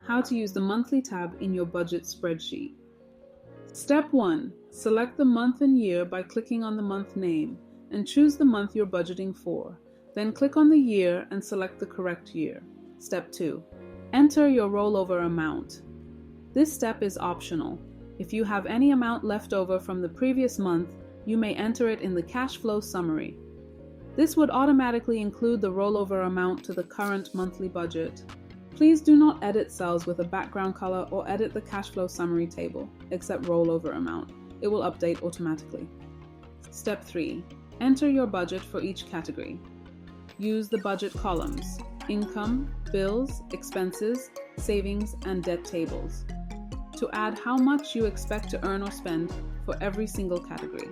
How to use the monthly tab in your budget spreadsheet. Step 1. Select the month and year by clicking on the month name and choose the month you're budgeting for. Then click on the year and select the correct year. Step 2. Enter your rollover amount. This step is optional. If you have any amount left over from the previous month, you may enter it in the cash flow summary. This would automatically include the rollover amount to the current monthly budget. Please do not edit cells with a background color or edit the cash flow summary table, except rollover amount. It will update automatically. Step 3. Enter your budget for each category. Use the budget columns: income, bills, expenses, savings, and debt tables to add how much you expect to earn or spend for every single category.